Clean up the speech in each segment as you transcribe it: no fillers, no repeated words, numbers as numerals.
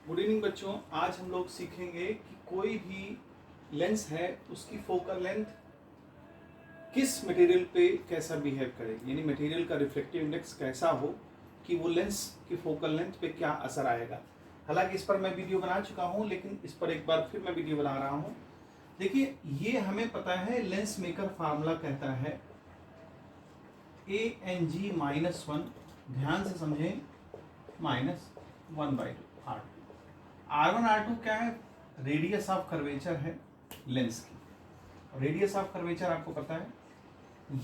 Good evening बच्चों। आज हम लोग सीखेंगे कि कोई भी लेंस है उसकी फोकल लेंथ किस मटेरियल पे कैसा बिहेव करे, यानी मटेरियल का रिफ्लेक्टिव इंडेक्स कैसा हो कि वो लेंस की फोकल लेंथ पे क्या असर आएगा। हालांकि इस पर मैं वीडियो बना चुका हूँ, लेकिन इस पर एक बार फिर मैं वीडियो बना रहा हूँ। देखिए, ये हमें पता है लेंस मेकर फार्मूला कहता है ANG-1, ध्यान से समझें, -1/2 R1 R2 क्या है? रेडियस ऑफ कर्वेचर है लेंस की। रेडियस ऑफ कर्वेचर आपको पता है।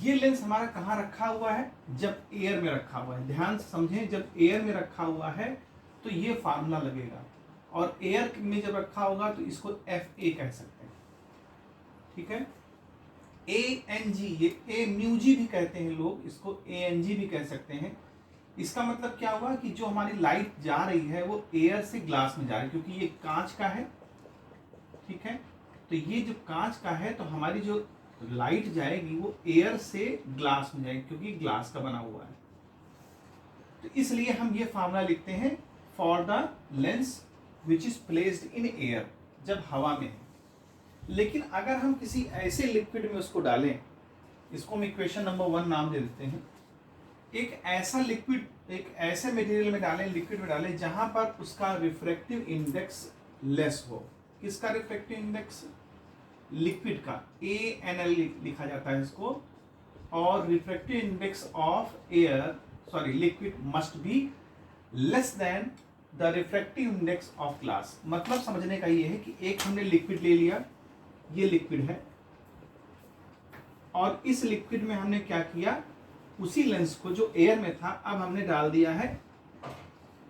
ये लेंस हमारा कहाँ रखा हुआ है? जब एयर में रखा हुआ है। ध्यान से समझें, जब एयर में रखा हुआ है तो ये फार्मूला लगेगा, और एयर में जब रखा होगा तो इसको FA कह सकते हैं। ठीक है, ANG, ये A म्यू जी भी कहते हैं लोग, इसको ANG भी कह सकते हैं। इसका मतलब क्या हुआ कि जो हमारी लाइट जा रही है वो एयर से ग्लास में जा रही है, क्योंकि ये कांच का है। ठीक है, तो ये जो कांच का है तो हमारी जो लाइट जाएगी वो एयर से ग्लास में जाएगी, क्योंकि ग्लास का बना हुआ है। तो इसलिए हम ये फार्मूला लिखते हैं for the lens which is placed in air, जब हवा में है। लेकिन अगर हम किसी ऐसे लिक्विड में उसको डालें, इसको हम इक्वेशन नंबर 1 नाम दे देते हैं। एक ऐसा लिक्विड, एक ऐसे मटेरियल में डालें, लिक्विड में डालें जहां पर उसका रिफ्रैक्टिव इंडेक्स लेस हो। किसका रिफ्रैक्टिव इंडेक्स? लिक्विड का। ANL लिखा जाता है इसको। और refractive index of air, sorry liquid, must be less than the refractive index of glass. मतलब समझने का ये है कि एक हमने लिक्विड ले लिया, ये लिक्विड है, और इस लिक्विड में हमने क्या किया, उसी लेंस को जो एयर में था अब हमने डाल दिया है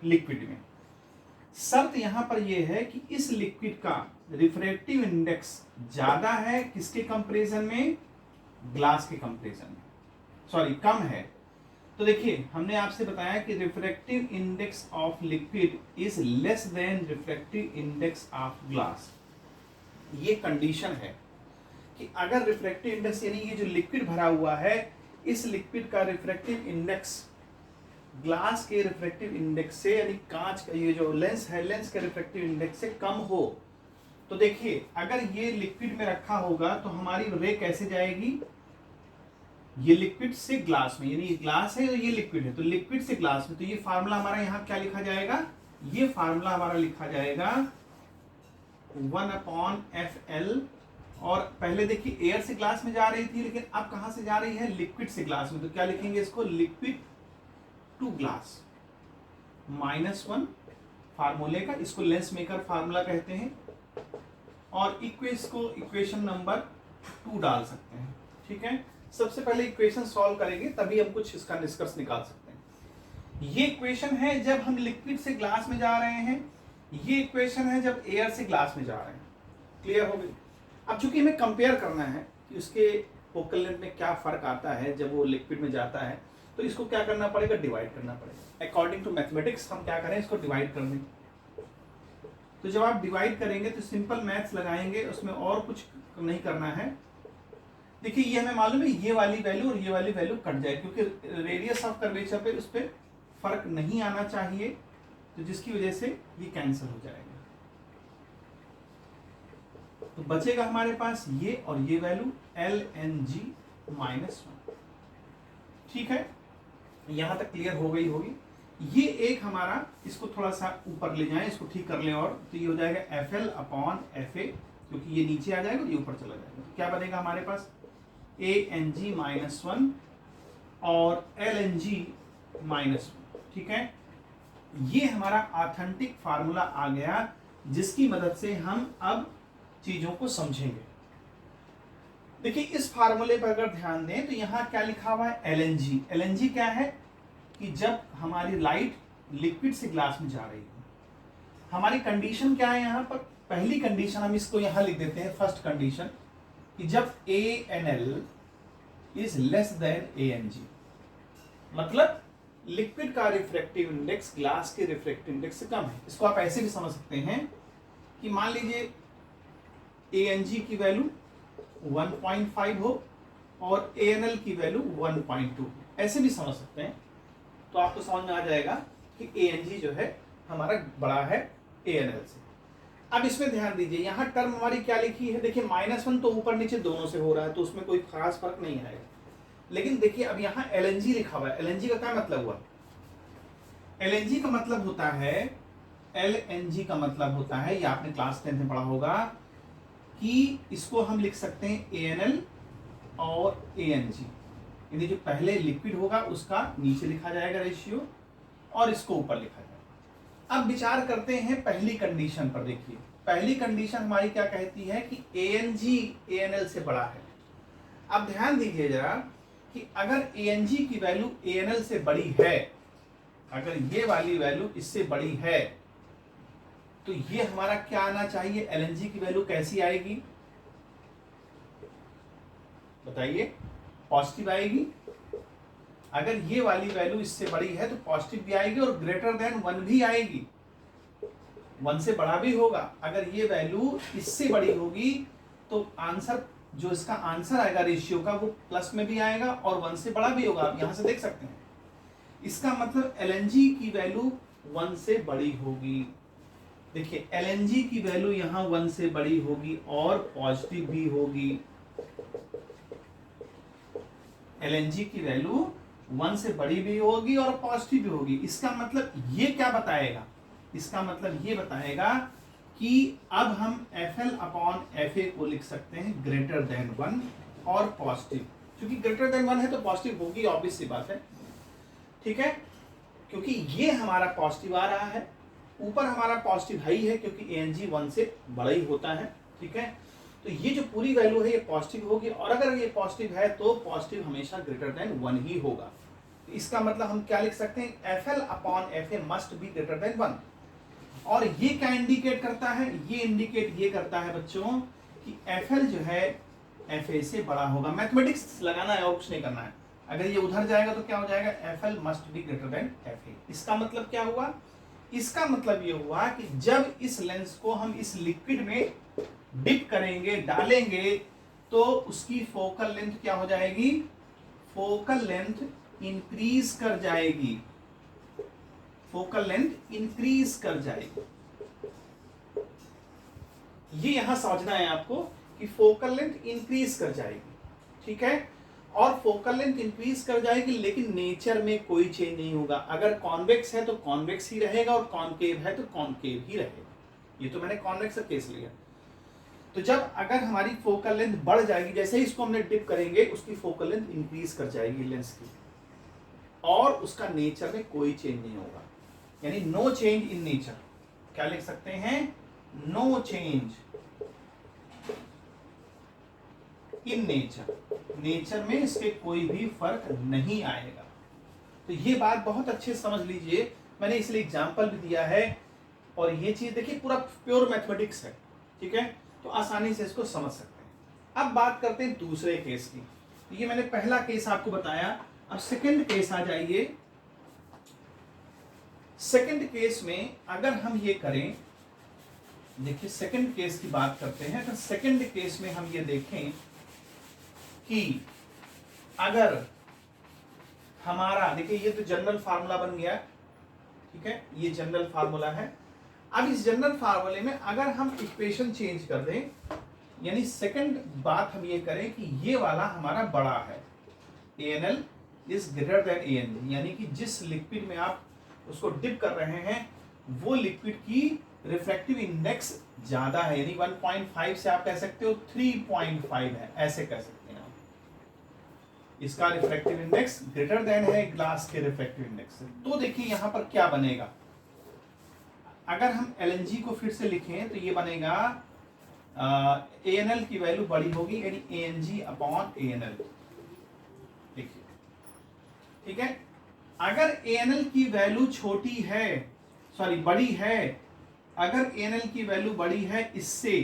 लिक्विड में। शर्त यहां पर यह है कि इस लिक्विड का रिफ्रैक्टिव इंडेक्स ज्यादा है किसके कंपैरिजन में? ग्लास के कंपैरिजन में, सॉरी कम है। तो देखिए, हमने आपसे बताया कि refractive index of liquid is less than refractive index of glass. ये कंडीशन है कि अगर रिफ्रैक्टिव इंडेक्स, यानी ये जो लिक्विड भरा हुआ है, इस लिक्विड का रिफ्रैक्टिव इंडेक्स ग्लास के रिफ्रैक्टिव इंडेक्स से, यानी कांच का ये जो लेंस है, लेंस के रिफ्रैक्टिव इंडेक्स से कम हो, तो देखिए अगर ये लिक्विड में रखा होगा तो हमारी रे कैसे जाएगी? ये लिक्विड से ग्लास में, यानी ये ग्लास है और ये लिक्विड है, तो लिक्विड से ग्लास में। तो ये फार्मूला हमारा यहाँ क्या लिखा जाएगा? ये फार्मूला हमारा लिखा जाएगा 1/FL। और पहले देखिए एयर से ग्लास में जा रही थी, लेकिन अब कहां से जा रही है? लिक्विड से ग्लास में। तो क्या लिखेंगे इसको? लिक्विड टू ग्लास -1 फार्मूले का, इसको लेंस मेकर फार्मूला कहते हैं। और इक्वेशन नंबर 2 डाल सकते हैं। ठीक है, सबसे पहले इक्वेशन सॉल्व करेंगे, तभी हम कुछ इसका निष्कर्ष निकाल सकते हैं। ये इक्वेशन है जब हम लिक्विड से ग्लास में जा रहे हैं, ये इक्वेशन है जब एयर से ग्लास में जा रहे हैं। क्लियर हो गई? अब चूंकि हमें कंपेयर करना है कि उसके फोकल लेंथ में क्या फर्क आता है जब वो लिक्विड में जाता है, तो इसको क्या करना पड़ेगा? डिवाइड करना पड़ेगा। अकॉर्डिंग टू मैथमेटिक्स हम क्या करें? इसको डिवाइड कर दें। तो जब आप डिवाइड करेंगे तो सिंपल मैथ्स लगाएंगे, उसमें और कुछ नहीं करना है। देखिए, ये हमें मालूम है ये वाली वैल्यू और ये वाली वैल्यू कट जाए, क्योंकि रेडियस ऑफ कर्वेचर पे उस पर फर्क नहीं आना चाहिए, तो जिसकी वजह से ये कैंसिल हो जाएगा। तो बचेगा हमारे पास ये और ये वैल्यू LNG-1। ठीक है, यहां तक क्लियर हो गई होगी। ये एक हमारा, इसको थोड़ा सा ऊपर ले जाएं, इसको ठीक कर लें, और तो ये हो जाएगा FL/FA, क्योंकि ये नीचे आ जाएगा, ये ऊपर चला जाएगा। तो क्या बनेगा हमारे पास? ANG-1 और LNG-1। ठीक है, ये हमारा ऑथेंटिक फार्मूला आ गया, जिसकी मदद से हम अब चीजों को समझेंगे। देखिए, इस फार्मूले पर अगर ध्यान दें तो यहां क्या लिखा हुआ है? LNG। LNG क्या है? कि जब हमारी लाइट लिक्विड से ग्लास में जा रही है, हमारी कंडीशन क्या है यहाँ पर? पहली कंडीशन हम इसको यहां लिख देते हैं, फर्स्ट कंडीशन, कि जब ANL is less than ANG, मतलब लिक्विड का रिफ्रैक्टिव इंडेक्स ग्लास के रिफ्रैक्टिव इंडेक्स से कम है। इसको आप ऐसे भी समझ सकते हैं कि मान लीजिए ANG की वैल्यू 1.5 हो और ANL की वैल्यू 1.2, ऐसे भी समझ सकते हैं। तो आपको समझ में आ जाएगा कि ANG जो है हमारा बड़ा है ANL से। अब इसमें ध्यान दीजिए, यहाँ टर्म हमारी क्या लिखी है, देखिए -1 तो ऊपर नीचे दोनों से हो रहा है तो उसमें कोई खास फर्क नहीं आएगा। लेकिन देखिए अब यहाँ LNG लिखा हुआ है, LNG का क्या मतलब हुआ, LNG का मतलब होता है, LNG का मतलब होता है, ये आपने क्लास 10 में पढ़ा होगा कि इसको हम लिख सकते हैं ANL और ANG, यानी जो पहले लिक्विड होगा उसका नीचे लिखा जाएगा रेशियो और इसको ऊपर लिखा जाएगा। अब विचार करते हैं पहली कंडीशन पर। देखिए पहली कंडीशन हमारी क्या कहती है कि ANG ANL से बड़ा है। अब ध्यान दीजिए जरा कि अगर ANG की वैल्यू ANL से बड़ी है, अगर ये वाली वैल्यू इससे बड़ी है तो ये हमारा क्या आना चाहिए, LNG की वैल्यू कैसी आएगी बताइए, पॉजिटिव आएगी। अगर ये वाली वैल्यू इससे बड़ी है तो पॉजिटिव भी आएगी और ग्रेटर देन 1 भी आएगी, 1 से बड़ा भी होगा। अगर ये वैल्यू इससे बड़ी होगी तो आंसर, जो इसका आंसर आएगा रेशियो का, वो प्लस में भी आएगा और 1 से बड़ा भी होगा। आप यहां से देख सकते हैं, इसका मतलब LNG की वैल्यू 1 से बड़ी होगी। देखिए LNG की वैल्यू यहां 1 से बड़ी होगी और पॉजिटिव भी होगी। LNG की वैल्यू 1 से बड़ी भी होगी और पॉजिटिव भी होगी। इसका मतलब ये क्या बताएगा, इसका मतलब ये बताएगा कि अब हम FL/FA को लिख सकते हैं ग्रेटर देन 1 और पॉजिटिव। क्योंकि ग्रेटर देन 1 है तो पॉजिटिव होगी, ऑब्वियस सी बात है, ठीक है। क्योंकि ये हमारा पॉजिटिव आ रहा है, ऊपर हमारा पॉजिटिव हाई है क्योंकि ANG 1 से बड़ा ही होता है, ठीक है। तो ये जो पूरी वैल्यू है ये पॉजिटिव होगी और अगर ये पॉजिटिव है तो पॉजिटिव हमेशा ग्रेटर देन 1 ही होगा। तो इसका मतलब हम क्या लिख सकते हैं, FL/FA must be greater than 1। और ये क्या इंडिकेट करता है, ये इंडिकेट ये करता है बच्चों कि FL जो है FA से बड़ा होगा। मैथमेटिक्स लगाना है और कुछ नहीं करना है। अगर ये उधर जाएगा तो क्या हो जाएगा, FL must be greater than FA। इसका मतलब क्या हुआ, इसका मतलब ये हुआ कि जब इस लेंस को हम इस लिक्विड में डिप करेंगे, डालेंगे, तो उसकी फोकल लेंथ क्या हो जाएगी, फोकल लेंथ इंक्रीज कर जाएगी, फोकल लेंथ इंक्रीज कर जाएगी। ये यहां समझना है आपको कि फोकल लेंथ इंक्रीज कर जाएगी, ठीक है। और फोकल लेंथ इंक्रीज कर जाएगी लेकिन नेचर में कोई चेंज नहीं होगा। अगर कॉन्वेक्स है तो कॉन्वेक्स ही रहेगा और कॉनकेव है तो कॉनकेव ही रहेगा। ये तो मैंने कॉन्वेक्स का केस लिया। तो जब अगर हमारी फोकल लेंथ बढ़ जाएगी, जैसे ही इसको हमने डिप करेंगे उसकी फोकल लेंथ इंक्रीज कर जाएगी लेंस की, और उसका नेचर में कोई चेंज नहीं होगा, यानी नो चेंज इन नेचर। क्या लिख सकते हैं, no change in nature, nature में इसके कोई भी फर्क नहीं आएगा। तो ये बात बहुत अच्छे से समझ लीजिए, मैंने इसलिए एग्जांपल भी दिया है। और ये चीज देखिए पूरा प्योर मैथमेटिक्स है, ठीक है, तो आसानी से इसको समझ सकते हैं। अब बात करते हैं दूसरे केस की। ये मैंने पहला केस आपको बताया, अब सेकंड केस आ जाइए। सेकंड केस में अगर हम ये करें, देखिए सेकंड केस की बात करते हैं। तो सेकंड केस में हम ये देखें कि अगर हमारा, देखिए ये तो जनरल फार्मूला बन गया, ठीक है, ये जनरल फार्मूला है। अब इस जनरल फार्मूले में अगर हम इक्वेशन चेंज कर दें, यानी सेकंड बात हम ये करें कि ये वाला हमारा बड़ा है, ANL is greater than ANG, यानी कि जिस लिक्विड में आप उसको डिप कर रहे हैं वो लिक्विड की रिफ्रैक्टिव इंडेक्स ज्यादा है, यानी 1.5 से आप कह सकते हो 3.5 है, ऐसे कह सकते हैं आप। इसका रिफ्रैक्टिव इंडेक्स ग्रेटर देन है ग्लास के रिफ्रैक्टिव इंडेक्स से। तो देखिए यहां पर क्या बनेगा, अगर हम LNG को फिर से लिखें तो ये बनेगा ANL की वैल्यू बड़ी होगी, यानी ANG/ANL, देखिए, ठीक है। अगर ANL की वैल्यू छोटी है, सॉरी बड़ी है, अगर ANL की वैल्यू बड़ी है इससे,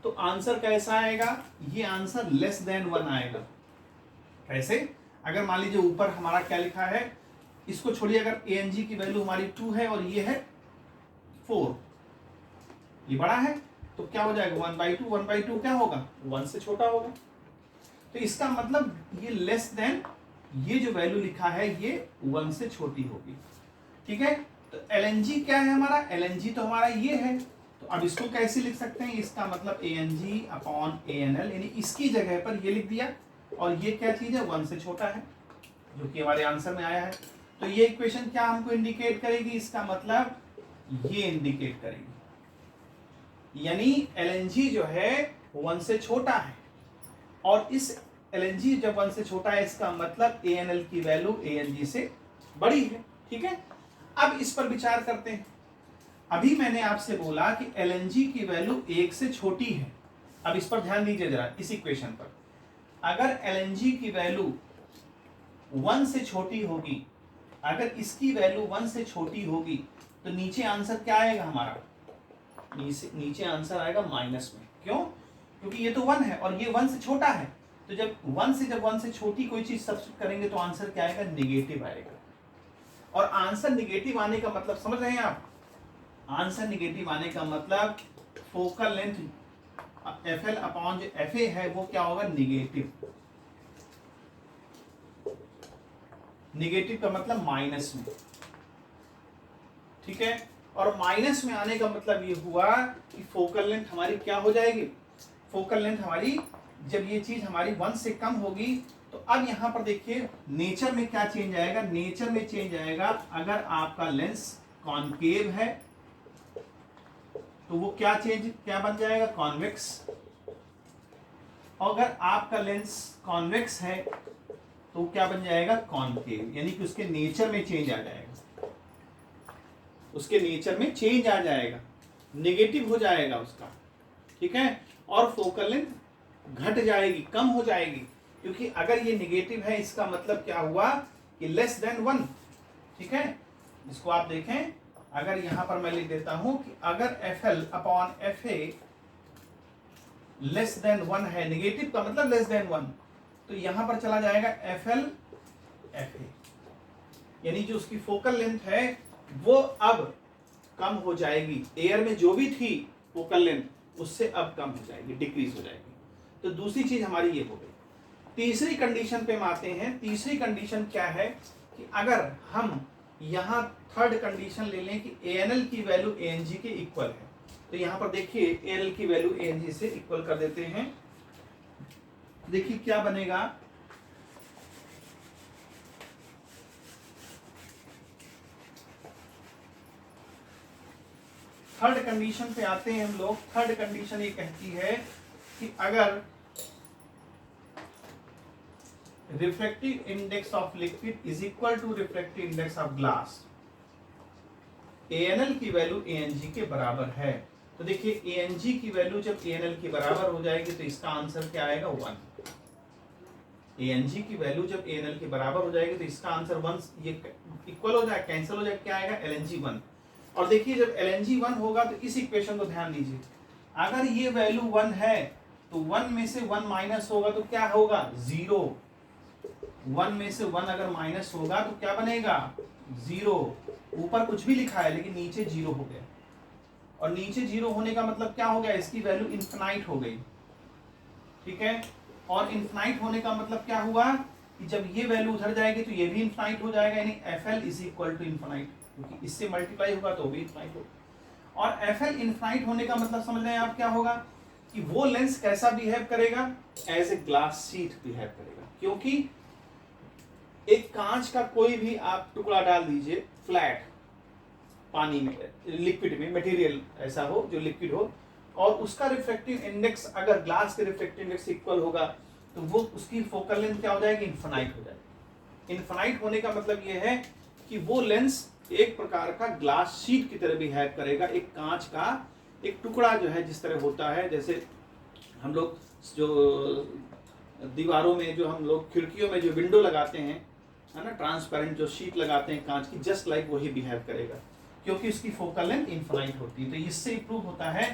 तो आंसर कैसा आएगा, ये आंसर लेस देन 1 आएगा। कैसे, अगर मान लीजिए ऊपर हमारा क्या लिखा है, इसको छोड़िए, अगर ANG की वैल्यू हमारी 2 है और ये है 4, ये बड़ा है तो क्या हो जाएगा 1/2, 1/2 क्या होगा, 1 से छोटा होगा। तो इसका मतलब ये लेस देन, ये जो वैल्यू लिखा है ये 1 से छोटी होगी, ठीक है। तो LNG क्या है हमारा, LNG तो हमारा ये है, तो अब इसको कैसे लिख सकते हैं, इसका मतलब ANG अपॉन ANL, यानी इसकी जगह पर ये लिख दिया, और ये क्या चीज है, 1 से छोटा है, जो कि हमारे आंसर में आया है। तो ये इक्वेशन क्या हमको इंडिकेट करेगी, इसका मतलब ये इंडिकेट करेगी, यानी LNG जो है 1 से छोटा है, और इस LNG जब 1 से छोटा है इसका मतलब ANL की वैल्यू ANG से बड़ी है। ठीक है, अब इस पर विचार करते हैं। अभी मैंने आपसे बोला कि LNG की वैल्यू 1 से छोटी है। अब इस पर ध्यान दीजिए जरा, इस इक्वेशन पर, अगर LNG की वैल्यू 1 से छोटी होगी, अगर इसकी वैल्यू 1 से छोटी होगी, तो नीचे आंसर क्या आएगा हमारा, नीचे आंसर आएगा माइनस में। क्यों, क्योंकि ये तो 1 है और ये 1 से छोटा है, तो जब 1 से छोटी कोई चीज सब्स्टिट्यूट करेंगे तो आंसर क्या आएगा, निगेटिव आएगा। और आंसर निगेटिव आने का मतलब समझ रहे हैं आप, आंसर निगेटिव आने का मतलब फोकल लेंथ FL अपॉन जो FA है वो क्या होगा, निगेटिव। निगेटिव का मतलब माइनस में। ठीक है, और माइनस में आने का मतलब ये हुआ कि फोकल लेंथ हमारी क्या हो जाएगी, फोकल लेंथ हमारी जब ये चीज हमारी 1 से कम होगी, तो अब यहां पर देखिए नेचर में क्या चेंज आएगा, नेचर में चेंज आएगा, अगर आपका लेंस कॉनकेव है तो वो क्या बन जाएगा, कॉन्वेक्स। अगर आपका लेंस कॉन्वेक्स है तो क्या बन जाएगा, कॉनकेव, यानी कि उसके नेचर में चेंज आ जाएगा, उसके नेचर में चेंज आ जाएगा, नेगेटिव हो जाएगा उसका। ठीक है, और फोकल लेंथ घट जाएगी, कम हो जाएगी, क्योंकि अगर ये नेगेटिव है इसका मतलब क्या हुआ कि लेस देन 1। ठीक है, इसको आप देखें, अगर यहां पर मैं लिख देता हूं कि अगर FL upon FA less than 1 है, नेगेटिव का मतलब लेस देन 1, तो यहां पर चला जाएगा FL FA, यानी जो उसकी फोकल लेंथ है वो अब कम हो जाएगी, एयर में जो भी थी फोकल लेंथ उससे अब कम हो जाएगी, डिक्रीज हो जाएगी। तो दूसरी चीज हमारी ये हो गई। तीसरी कंडीशन पे हम आते हैं। तीसरी कंडीशन क्या है कि अगर हम यहां थर्ड कंडीशन ले लें कि ANL की वैल्यू ANG के इक्वल है, तो यहां पर देखिए ANL की वैल्यू ANG से इक्वल कर देते हैं। देखिए क्या बनेगा, थर्ड कंडीशन पे आते हैं हम लोग। थर्ड कंडीशन ये कहती है कि अगर refractive index of liquid is equal to refractive index of glass, ANL की वैल्यू ANG के बराबर है, तो देखिए ANG की वैल्यू जब ANL के बराबर हो जाएगी तो इसका आंसर क्या आएगा, 1। ANG की वैल्यू जब ANL के बराबर हो जाएगी तो इसका आंसर 1, ये इक्वल हो जाएगा, कैंसिल हो जाएगा, क्या आएगा, LNG 1। और देखिए जब LNG 1 होगा तो इस इक्वेशन को ध्यान दीजिए, अगर ये वैल्यू 1 है तो 1 में से 1 माइनस होगा तो क्या होगा, 0। 1 में से 1 अगर माइनस होगा तो क्या बनेगा, 0। ऊपर कुछ भी लिखा है लेकिन नीचे 0 हो गया, और नीचे 0 होने का मतलब क्या हो गया, इसकी वैल्यू इनफिनाइट हो गई। ठीक है, और इनफिनाइट होने का मतलब क्या हुआ कि जब ये वैल्यू उधर जाएगी तो ये भी इनफिनाइट हो जाएगा, यानी FL is equal to infinite, क्योंकि इससे मल्टीप्लाई होगा तो भी इनफिनाइट होगा। और FL इनफिनाइट होने का मतलब समझ रहे हैं आप क्या होगा कि वो लेंस कैसा बिहेव करेगा, as a glass sheet behave करेगा। क्योंकि एक कांच का कोई भी आप टुकड़ा डाल दीजिए फ्लैट पानी में, लिक्विड में, मटेरियल ऐसा हो जो लिक्विड हो, और उसका रिफ्रैक्टिव इंडेक्स अगर ग्लास के रिफ्रैक्टिव इंडेक्स इक्वल होगा तो वो उसकी फोकल लेंथ क्या हो जाएगी, इनफिनाइट हो जाएगी। इनफिनाइट होने का मतलब ये है कि वो लेंस एक प्रकार का ग्लास शीट की तरह बिहेव करेगा, एक कांच का एक टुकड़ा जो है जिस तरह होता है, जैसे हम लोग जो दीवारों में, जो हम लोग खिड़कियों में जो विंडो लगाते हैं, है ना, ट्रांसपेरेंट जो शीट लगाते हैं कांच की, जस्ट लाइक वही बिहेव करेगा, क्योंकि उसकी फोकल लेंथ इनफिनाइट होती है। तो इससे प्रूव होता है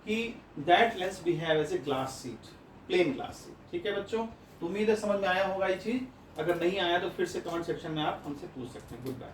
कि that lens behave as a glass sheet, plain glass sheet. ठीक है बच्चों, तो उम्मीद है समझ में आया होगा ये चीज। अगर नहीं आया तो फिर से कमेंट सेक्शन में आप हमसे पूछ सकते हैं। Good bye.